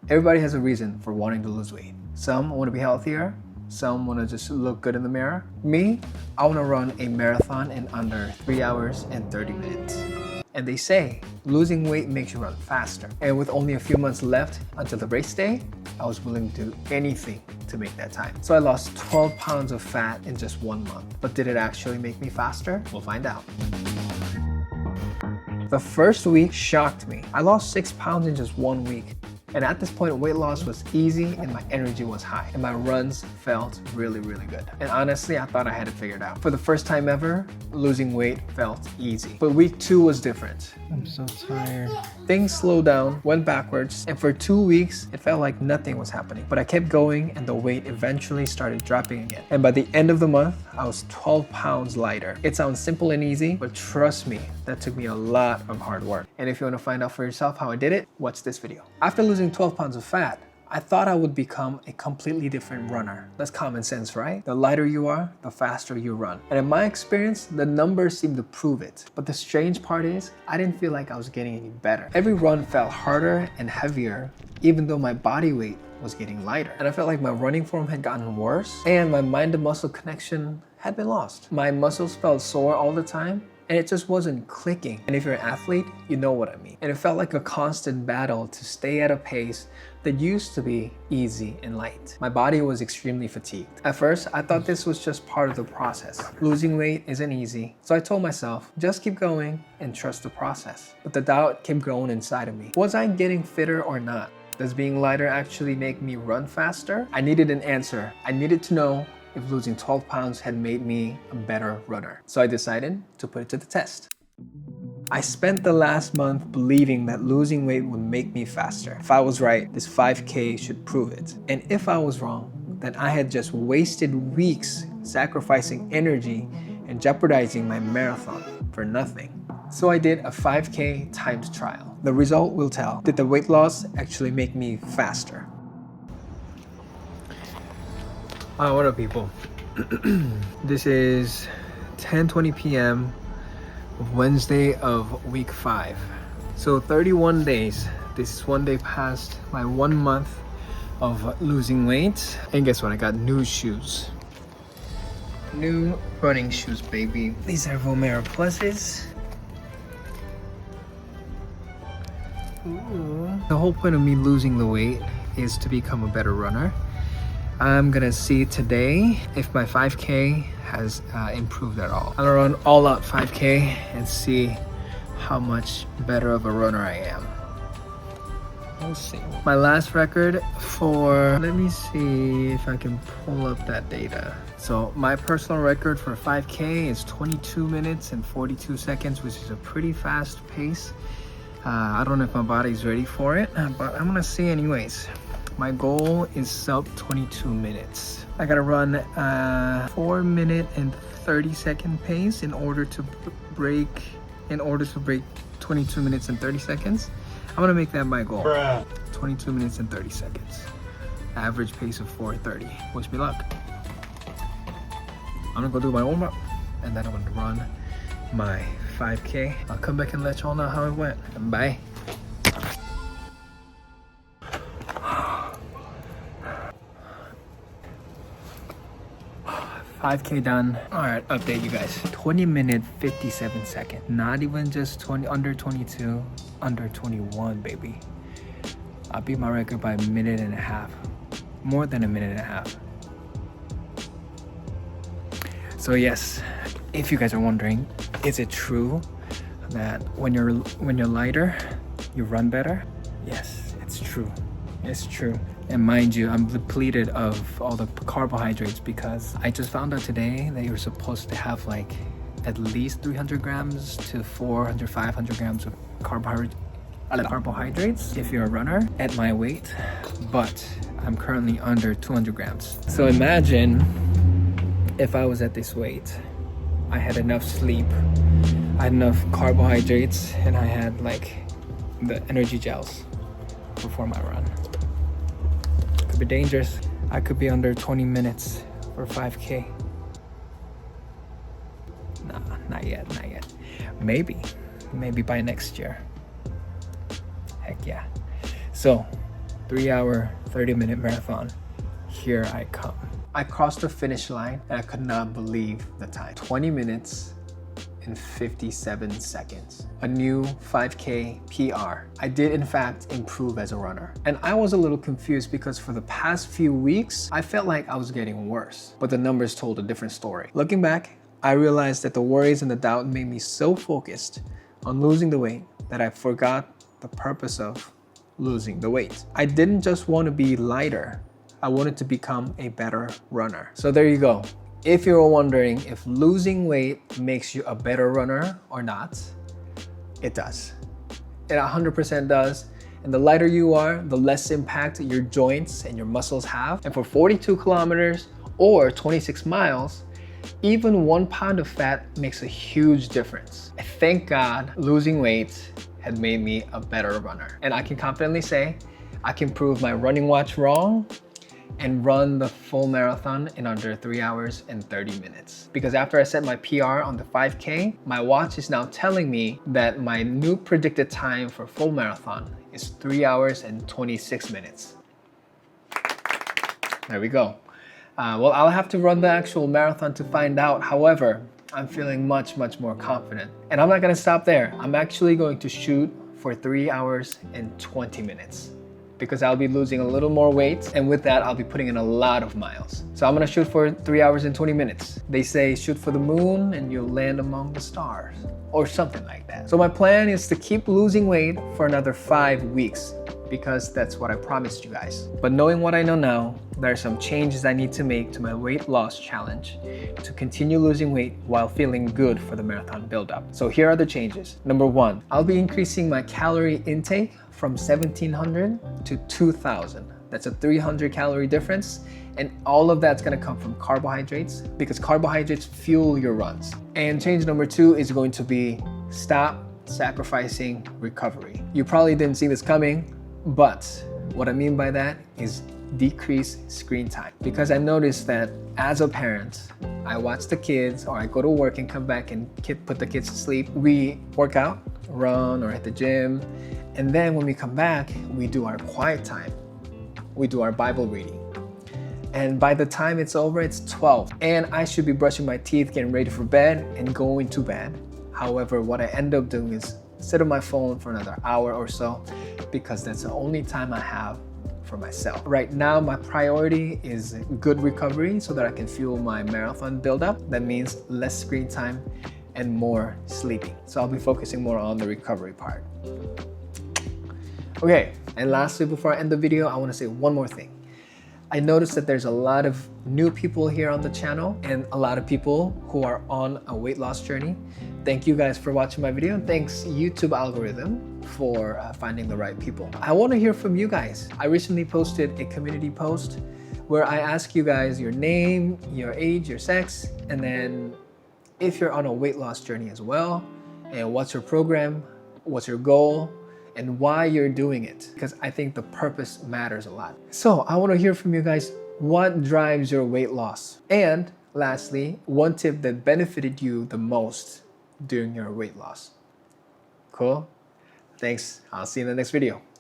Everybody has a reason for wanting to lose weight. Some want to be healthier, some want to just look good in the mirror. Me, I want to run a marathon in under 3 hours and 30 minutes. And they say losing weight makes you run faster. And with only a few months left until the race day, I was willing to do anything to make that time. So I lost 12 pounds of fat in just 1 month. But did it actually make me faster? We'll find out. The first week shocked me. I lost 6 pounds in just 1 week. And at this point, weight loss was easy and my energy was high. And my runs felt really, really good. And honestly, I thought I had it figured out. For the first time ever, losing weight felt easy. But week 2 was different. I'm so tired. Things slowed down, went backwards, and for 2 weeks, it felt like nothing was happening. But I kept going and the weight eventually started dropping again. And by the end of the month, I was 12 pounds lighter. It sounds simple and easy, but trust me, that took me a lot of hard work. And if you want to find out for yourself how I did it, watch this video. After losing 12 pounds of fat, I thought I would become a completely different runner. That's common sense, right? The lighter you are, the faster you run. And in my experience, the numbers seem to prove it. But the strange part is, I didn't feel like I was getting any better. Every run felt harder and heavier, even though my body weight was getting lighter. And I felt like my running form had gotten worse and my mind to muscle connection had been lost. My muscles felt sore all the time, and it just wasn't clicking. And if you're an athlete, you know what I mean. And it felt like a constant battle to stay at a pace that used to be easy and light. My body was extremely fatigued. At first, I thought this was just part of the process. Losing weight isn't easy. So I told myself, just keep going and trust the process. But the doubt kept growing inside of me. Was I getting fitter or not? Does being lighter actually make me run faster? I needed an answer. I needed to know if losing 12 pounds had made me a better runner. So I decided to put it to the test. I spent the last month believing that losing weight would make me faster. If I was right, this 5K should prove it. And if I was wrong, then I had just wasted weeks sacrificing energy and jeopardizing my marathon for nothing. So I did a 5K timed trial. The result will tell. Did the weight loss actually make me faster? What up, people? This is 10:20 p.m. Wednesday of week 5. So 31 days. This is 1 day past my 1 month of losing weight. And guess what? I got new shoes. New running shoes, baby. These are Vomero Pluses. Ooh. The whole point of me losing the weight is to become a better runner. I'm gonna see today if my 5K has improved at all. I'm gonna run all out 5K and see how much better of a runner I am. We'll see. My last record for, let me see if I can pull up that data. So my personal record for 5K is 22 minutes and 42 seconds, which is a pretty fast pace. I don't know if my body's ready for it, but I'm gonna see anyways. My goal is sub 22 minutes. I gotta run 4 minute and 30 second pace in order to break 22 minutes and 30 seconds. I'm gonna make that my goal. 22 minutes and 30 seconds. Average pace of 4:30. Wish me luck. I'm gonna go do my warm up and then I'm gonna run my 5K. I'll come back and let y'all know how it went. Bye. 5K done. All right, update you guys. 20 minute 57 second. Not even just 20, under 22, under 21, baby. I beat my record by a minute and a half. More than a minute and a half. So yes, if you guys are wondering, is it true that when you're lighter, you run better? Yes, it's true. It's true. And mind you, I'm depleted of all the carbohydrates because I just found out today that you're supposed to have like at least 300 grams to 400, 500 grams of carbohydrates if you're a runner at my weight, but I'm currently under 200 grams. So imagine if I was at this weight, I had enough sleep, I had enough carbohydrates, and I had like the energy gels before my run. Could be dangerous. I could be under 20 minutes for 5K. Nah, not yet, not yet. Maybe by next year. Heck yeah. So 3-hour, 30-minute marathon. Here I come. I crossed the finish line and I could not believe the time. 20 minutes and 57 seconds. A new 5K PR. I did in fact improve as a runner. And I was a little confused because for the past few weeks, I felt like I was getting worse, but the numbers told a different story. Looking back, I realized that the worries and the doubt made me so focused on losing the weight that I forgot the purpose of losing the weight. I didn't just want to be lighter. I wanted to become a better runner. So there you go. If you're wondering if losing weight makes you a better runner or not, it does. It 100% does. And the lighter you are, the less impact your joints and your muscles have. And for 42 kilometers or 26 miles, even 1 pound of fat makes a huge difference. Thank God losing weight had made me a better runner. And I can confidently say I can prove my running watch wrong and run the full marathon in under 3 hours and 30 minutes. Because after I set my PR on the 5K, my watch is now telling me that my new predicted time for full marathon is 3 hours and 26 minutes. There we go. Well, I'll have to run the actual marathon to find out. However, I'm feeling much more confident. And I'm not gonna stop there. I'm actually going to shoot for 3 hours and 20 minutes. Because I'll be losing a little more weight, and with that I'll be putting in a lot of miles. So I'm gonna shoot for 3 hours and 20 minutes. They say shoot for the moon and you'll land among the stars, or something like that. So my plan is to keep losing weight for another 5 weeks, because that's what I promised you guys. But knowing what I know now, there are some changes I need to make to my weight loss challenge to continue losing weight while feeling good for the marathon buildup. So here are the changes. Number 1, I'll be increasing my calorie intake from 1,700 to 2,000. That's a 300 calorie difference. And all of that's gonna come from carbohydrates, because carbohydrates fuel your runs. And change number 2 is going to be stop sacrificing recovery. You probably didn't see this coming, but what I mean by that is decrease screen time. Because I noticed that as a parent, I watch the kids, or I go to work and come back and put the kids to sleep. We work out, run, or hit the gym. And then when we come back, we do our quiet time. We do our Bible reading. And by the time it's over, it's 12. And I should be brushing my teeth, getting ready for bed, and going to bed. However, what I end up doing is sit on my phone for another hour or so, because that's the only time I have for myself. Right now, my priority is good recovery so that I can fuel my marathon buildup. That means less screen time and more sleeping. So I'll be focusing more on the recovery part. Okay, and lastly, before I end the video, I want to say one more thing. I noticed that there's a lot of new people here on the channel and a lot of people who are on a weight loss journey. Thank you guys for watching my video, and thanks YouTube algorithm for finding the right people. I want to hear from you guys. I recently posted a community post where I ask you guys your name, your age, your sex, and then if you're on a weight loss journey as well, and what's your program, what's your goal, and why you're doing it, because I think the purpose matters a lot. So I want to hear from you guys, what drives your weight loss? And lastly, one tip that benefited you the most during your weight loss. Cool? Thanks. I'll see you in the next video.